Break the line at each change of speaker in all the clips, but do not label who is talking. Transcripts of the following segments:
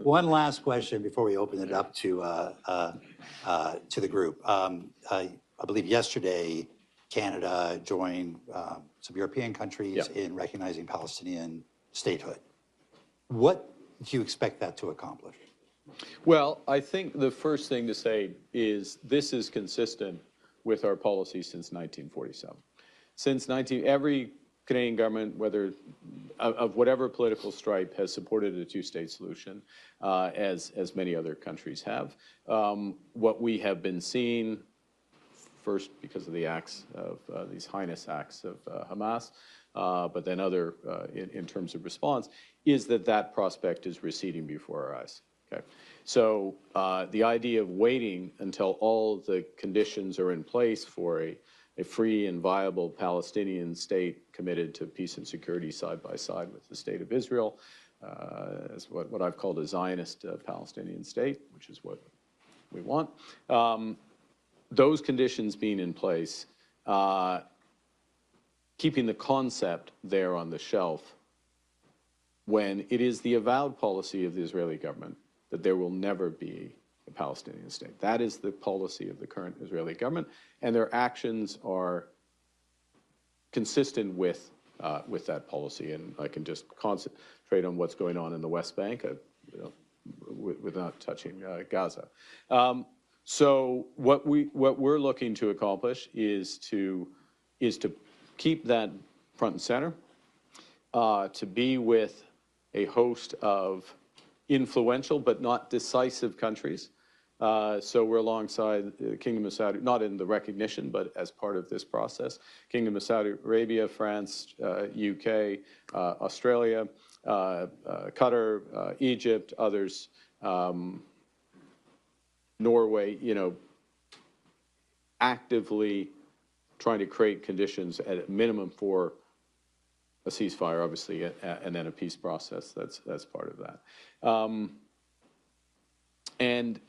One last question before we open it up to the group. I believe yesterday, Canada joined some European countries in recognizing Palestinian statehood. What do you expect that to accomplish?
Well, I think the first thing to say is this is consistent with our policy since 1947. Since every Canadian government, whether of whatever political stripe, has supported a two-state solution, as many other countries have. What we have been seeing, first because of the acts of these heinous acts of Hamas, but then other in terms of response, is that prospect is receding before our eyes. Okay, so the idea of waiting until all the conditions are in place for a free and viable Palestinian state committed to peace and security side by side with the state of Israel, as what I've called a Zionist Palestinian state, which is what we want. Those conditions being in place, keeping the concept there on the shelf, when it is the avowed policy of the Israeli government that there will never be a Palestinian state. That is the policy of the current Israeli government, and their actions are consistent with that policy. And I can just concentrate on what's going on in the West Bank, without touching Gaza. So what we're looking to accomplish is to keep that front and center, to be with a host of influential but not decisive countries. So we're alongside the Kingdom of Saudi, not in the recognition, but as part of this process, Kingdom of Saudi Arabia, France, UK, Australia, Qatar, Egypt, others, Norway, actively trying to create conditions at a minimum for a ceasefire, obviously, and then a peace process. That's part of that. And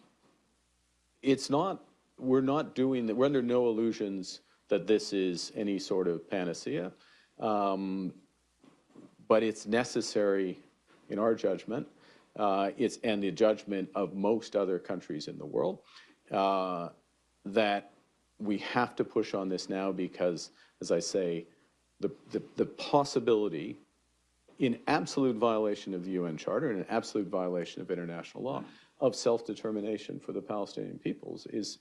it's not, we're not doing that, we're under no illusions that this is any sort of panacea, but it's necessary in our judgment, and the judgment of most other countries in the world, that we have to push on this now because, as I say, the possibility, in absolute violation of the UN Charter and in absolute violation of international law, of self-determination for the Palestinian peoples is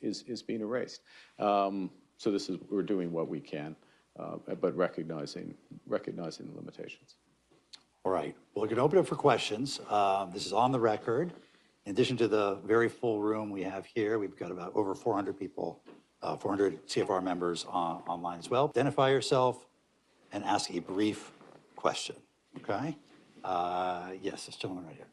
being erased. So we're doing what we can, but recognizing the limitations.
All right. Well, we're going to open it for questions. This is on the record. In addition to the very full room we have here, we've got about over 400 people, 400 CFR members online as well. Identify yourself and ask a brief question. Okay? Yes, this gentleman right here.